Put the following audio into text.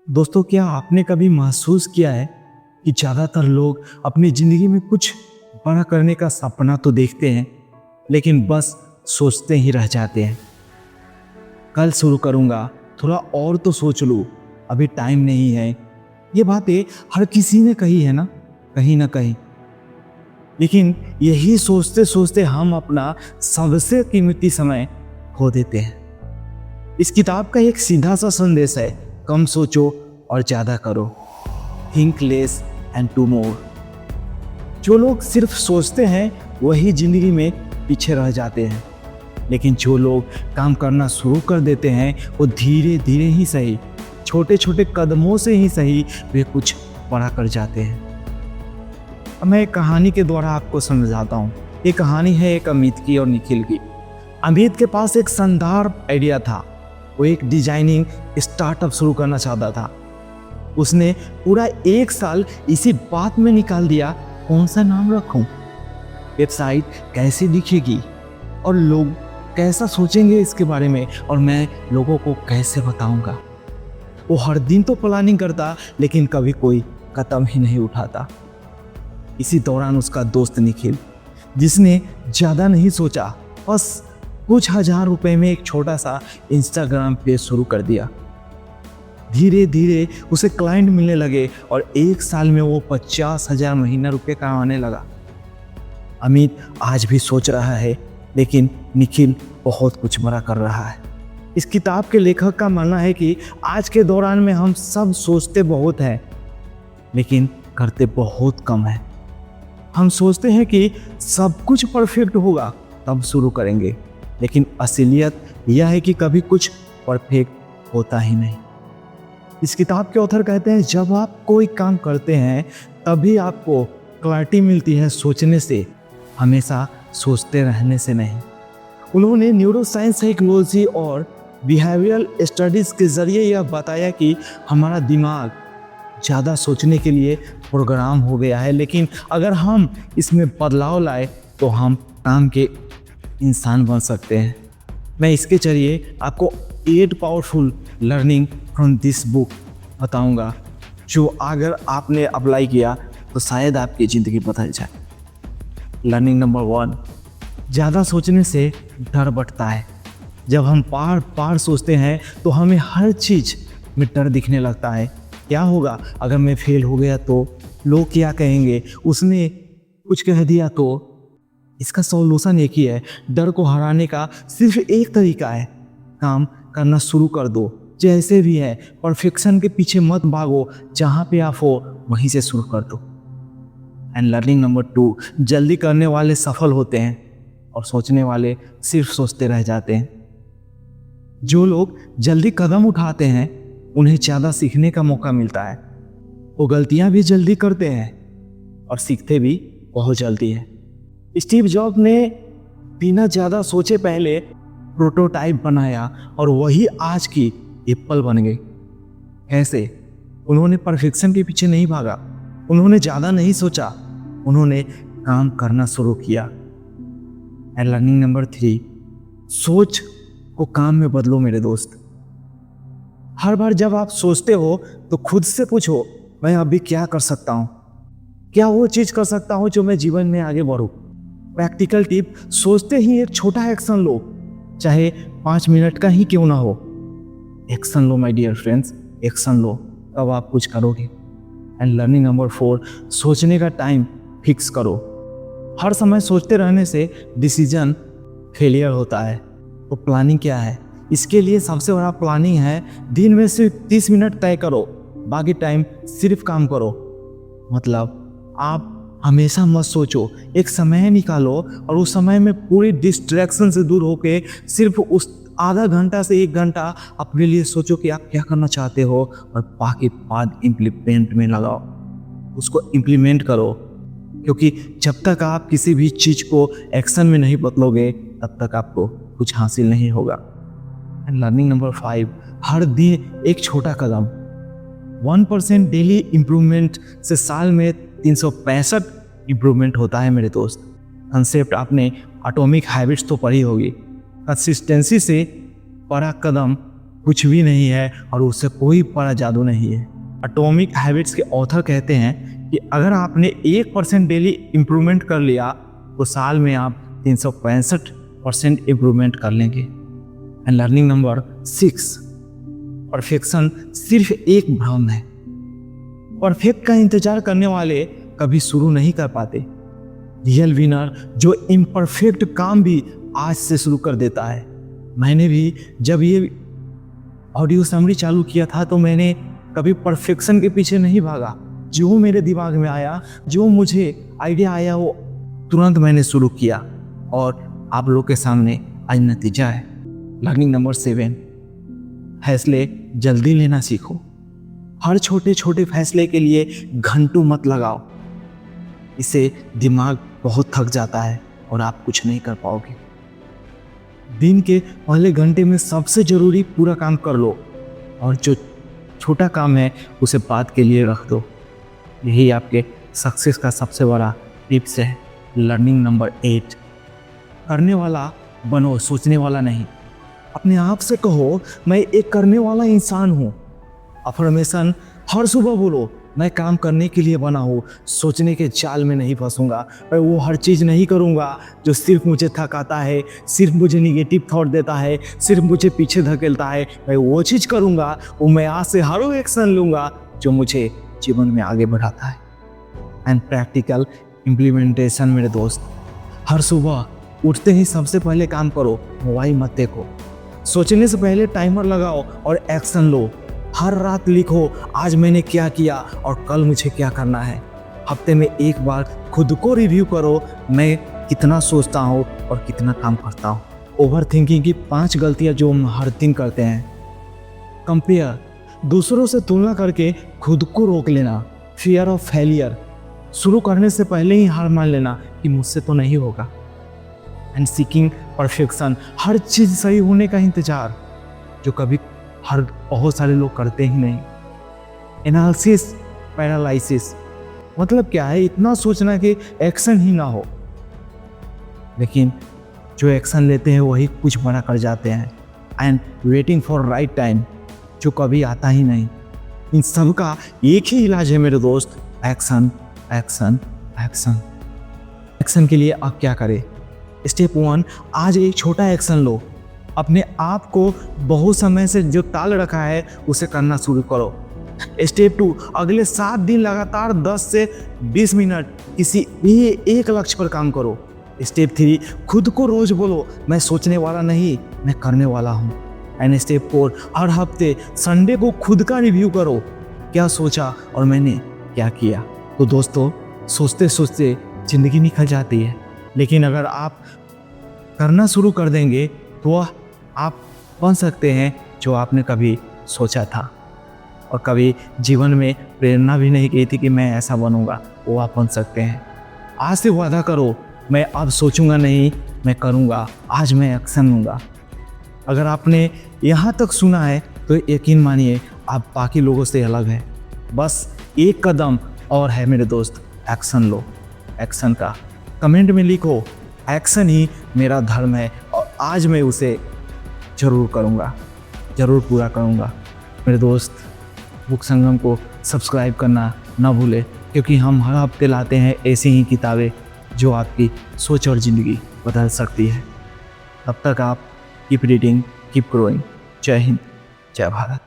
दोस्तों, क्या आपने कभी महसूस किया है कि ज़्यादातर लोग अपनी ज़िंदगी में कुछ बड़ा करने का सपना तो देखते हैं, लेकिन बस सोचते ही रह जाते हैं। कल शुरू करूँगा, थोड़ा और तो सोच लूँ, अभी टाइम नहीं है। ये बातें हर किसी ने कही है ना, कहीं ना कहीं। लेकिन यही सोचते सोचते हम अपना सबसे कीमती समय खो देते हैं। इस किताब का एक सीधा सा संदेश है, कम सोचो और ज़्यादा करो। Think less and do more. जो लोग सिर्फ सोचते हैं वही जिंदगी में पीछे रह जाते हैं, लेकिन जो लोग काम करना शुरू कर देते हैं वो धीरे धीरे ही सही, छोटे छोटे कदमों से ही सही, वे कुछ बड़ा कर जाते हैं। अब मैं एक कहानी के द्वारा आपको समझाता हूँ। ये कहानी है एक अमित की और निखिल की। अमित के पास एक शानदार आइडिया था। वो एक डिजाइनिंग स्टार्टअप शुरू करना चाहता था। उसने पूरा 1 साल इसी बात में निकाल दिया, कौन सा नाम रखूं, वेबसाइट कैसे दिखेगी और लोग कैसा सोचेंगे इसके बारे में, और मैं लोगों को कैसे बताऊंगा। वो हर दिन तो प्लानिंग करता, लेकिन कभी कोई कदम ही नहीं उठाता। इसी दौरान उसका दोस्त निखिल, जिसने ज़्यादा नहीं सोचा, बस कुछ ₹1000 में एक छोटा सा इंस्टाग्राम पेज शुरू कर दिया। धीरे धीरे उसे क्लाइंट मिलने लगे और 1 साल में वो 50,000 महीना रुपये कमाने लगा। अमित आज भी सोच रहा है, लेकिन निखिल बहुत कुछ बड़ा कर रहा है। इस किताब के लेखक का मानना है कि आज के दौरान में हम सब सोचते बहुत हैं, लेकिन करते बहुत कम है। हम सोचते हैं कि सब कुछ परफेक्ट होगा तब शुरू करेंगे, लेकिन असलियत यह है कि कभी कुछ परफेक्ट होता ही नहीं। इस किताब के ऑथर कहते हैं, जब आप कोई काम करते हैं तभी आपको क्लैरिटी मिलती है, सोचने से, हमेशा सोचते रहने से नहीं। उन्होंने न्यूरोसाइंस, साइकोलॉजी और बिहेवियरल स्टडीज़ के ज़रिए यह बताया कि हमारा दिमाग ज़्यादा सोचने के लिए प्रोग्राम हो गया है, लेकिन अगर हम इसमें बदलाव लाए तो हम काम के इंसान बन सकते हैं। मैं इसके जरिए आपको 8 powerful learning from this book बताऊंगा, जो अगर आपने अप्लाई किया तो शायद आपकी ज़िंदगी बदल जाए। लर्निंग नंबर 1, ज़्यादा सोचने से डर बढ़ता है। जब हम बार बार सोचते हैं तो हमें हर चीज़ में डर दिखने लगता है। क्या होगा अगर मैं फेल हो गया तो, लोग क्या कहेंगे, उसने कुछ कह दिया तो। इसका सॉल्यूशन एक ही है, डर को हराने का सिर्फ एक तरीका है, काम करना शुरू कर दो। जैसे भी है, परफेक्शन के पीछे मत भागो, जहाँ पे आप हो वहीं से शुरू कर दो। एंड लर्निंग नंबर 2, जल्दी करने वाले सफल होते हैं और सोचने वाले सिर्फ सोचते रह जाते हैं। जो लोग जल्दी कदम उठाते हैं उन्हें ज़्यादा सीखने का मौका मिलता है। वो गलतियाँ भी जल्दी करते हैं और सीखते भी बहुत जल्दी है। स्टीव जॉब ने बिना ज़्यादा सोचे पहले प्रोटोटाइप बनाया और वही आज की एप्पल बन गई। कैसे? उन्होंने परफेक्शन के पीछे नहीं भागा, उन्होंने ज़्यादा नहीं सोचा, उन्होंने काम करना शुरू किया। एंड लर्निंग नंबर 3, सोच को काम में बदलो मेरे दोस्त। हर बार जब आप सोचते हो तो खुद से पूछो, मैं अभी क्या कर सकता हूँ, क्या वो चीज़ कर सकता हूँ जो मैं जीवन में आगे बढ़ूँ। प्रैक्टिकल टिप, सोचते ही एक छोटा एक्शन लो, चाहे 5 मिनट का ही क्यों ना हो। एक्शन लो माय डियर फ्रेंड्स, एक्शन लो, तब आप कुछ करोगे। एंड लर्निंग नंबर 4, सोचने का टाइम फिक्स करो। हर समय सोचते रहने से डिसीजन फेलियर होता है। तो प्लानिंग क्या है? इसके लिए सबसे बड़ा प्लानिंग है, दिन में सिर्फ 30 मिनट तय करो, बाकी टाइम सिर्फ काम करो। मतलब आप हमेशा मत सोचो, एक समय निकालो और उस समय में पूरी डिस्ट्रैक्शन से दूर होके सिर्फ उस आधा घंटा से 1 घंटा अपने लिए सोचो कि आप क्या करना चाहते हो, और बाकी बाद इम्प्लीमेंट में लगाओ, उसको इम्प्लीमेंट करो। क्योंकि जब तक आप किसी भी चीज़ को एक्शन में नहीं बदलोगे तब तक आपको कुछ हासिल नहीं होगा। एंड लर्निंग नंबर 5, हर दिन एक छोटा कदम। 1% डेली इम्प्रूवमेंट से साल में 365 इम्प्रूवमेंट होता है मेरे दोस्त। कंसेप्ट आपने एटॉमिक हैबिट्स तो पढ़ी होगी। कंसिस्टेंसी से बड़ा कदम कुछ भी नहीं है और उससे कोई बड़ा जादू नहीं है। एटॉमिक हैबिट्स के ऑथर कहते हैं कि अगर आपने 1% डेली इम्प्रूवमेंट कर लिया तो साल में आप 365% इम्प्रूवमेंट कर लेंगे। एंड लर्निंग नंबर 6, परफेक्शन सिर्फ एक भ्रम है। परफेक्ट का इंतजार करने वाले कभी शुरू नहीं कर पाते। रियल विनर जो इम्परफेक्ट काम भी आज से शुरू कर देता है। मैंने भी जब ये ऑडियो समरी चालू किया था तो मैंने कभी परफेक्शन के पीछे नहीं भागा। जो मेरे दिमाग में आया, जो मुझे आइडिया आया, वो तुरंत मैंने शुरू किया और आप लोग के सामने आज नतीजा है। लर्निंग नंबर 7, फैसले जल्दी लेना सीखो। हर छोटे छोटे फैसले के लिए घंटों मत लगाओ, इससे दिमाग बहुत थक जाता है और आप कुछ नहीं कर पाओगे। दिन के पहले घंटे में सबसे ज़रूरी पूरा काम कर लो और जो छोटा काम है उसे बाद के लिए रख दो। यही आपके सक्सेस का सबसे बड़ा टिप्स है। लर्निंग नंबर 8, करने वाला बनो, सोचने वाला नहीं। अपने आप से कहो मैं एक करने वाला इंसान हूँ। अफर्मेशन हर सुबह बोलो, मैं काम करने के लिए बना हूँ, सोचने के जाल में नहीं फंसूंगा। मैं वो हर चीज़ नहीं करूँगा जो सिर्फ मुझे थकाता है, सिर्फ मुझे निगेटिव थॉट देता है, सिर्फ मुझे पीछे धकेलता है। मैं वो चीज़ करूँगा, वो मैं आज से हर वो एक्शन लूँगा जो मुझे जीवन में आगे बढ़ाता है। एंड प्रैक्टिकल इम्प्लीमेंटेशन मेरे दोस्त, हर सुबह उठते ही सबसे पहले काम करो, मोबाइल मत देखो। सोचने से पहले टाइमर लगाओ और एक्शन लो। हर रात लिखो आज मैंने क्या किया और कल मुझे क्या करना है। हफ्ते में एक बार खुद को रिव्यू करो, मैं कितना सोचता हूँ और कितना काम करता हूँ। ओवर थिंकिंग की 5 गलतियाँ जो हम हर दिन करते हैं। कंपेयर, दूसरों से तुलना करके खुद को रोक लेना। फियर ऑफ फेलियर, शुरू करने से पहले ही हार मान लेना कि मुझसे तो नहीं होगा। एंड सीकिंग परफेक्शन, हर चीज़ सही होने का इंतजार जो कभी बहुत सारे लोग करते ही नहीं। एनालिसिस पैरालिसिस, मतलब क्या है, इतना सोचना कि एक्शन ही ना हो, लेकिन जो एक्शन लेते हैं वही कुछ बड़ा कर जाते हैं। And waiting for right time, जो कभी आता ही नहीं। इन सब का एक ही इलाज है मेरे दोस्त, एक्शन एक्शन एक्शन। एक्शन के लिए आप क्या करें? स्टेप 1, आज एक छोटा एक्शन लो। अपने आप को बहुत समय से जो टाल रखा है उसे करना शुरू करो। स्टेप 2, अगले 7 दिन लगातार 10 से 20 मिनट किसी भी एक लक्ष्य पर काम करो। स्टेप 3, खुद को रोज बोलो मैं सोचने वाला नहीं, मैं करने वाला हूँ। एंड स्टेप 4, हर हफ्ते संडे को खुद का रिव्यू करो, क्या सोचा और मैंने क्या किया। तो दोस्तों, सोचते सोचते ज़िंदगी निकल जाती है, लेकिन अगर आप करना शुरू कर देंगे तो आप बन सकते हैं जो आपने कभी सोचा था और कभी जीवन में प्रेरणा भी नहीं की थी कि मैं ऐसा बनूंगा, वो आप बन सकते हैं। आज से वादा करो, मैं अब सोचूंगा नहीं, मैं करूंगा। आज मैं एक्शन लूँगा। अगर आपने यहाँ तक सुना है तो यकीन मानिए आप बाकी लोगों से अलग हैं। बस एक कदम और है मेरे दोस्त, एक्शन लो। एक्शन का कमेंट में लिखो, एक्शन ही मेरा धर्म है और आज मैं उसे ज़रूर करूँगा, ज़रूर पूरा करूँगा। मेरे दोस्त, बुक संगम को सब्सक्राइब करना ना भूलें, क्योंकि हम हर हफ्ते लाते हैं ऐसी ही किताबें जो आपकी सोच और ज़िंदगी बदल सकती है। तब तक आप कीप रीडिंग, कीप ग्रोइंग। जय हिंद, जय भारत।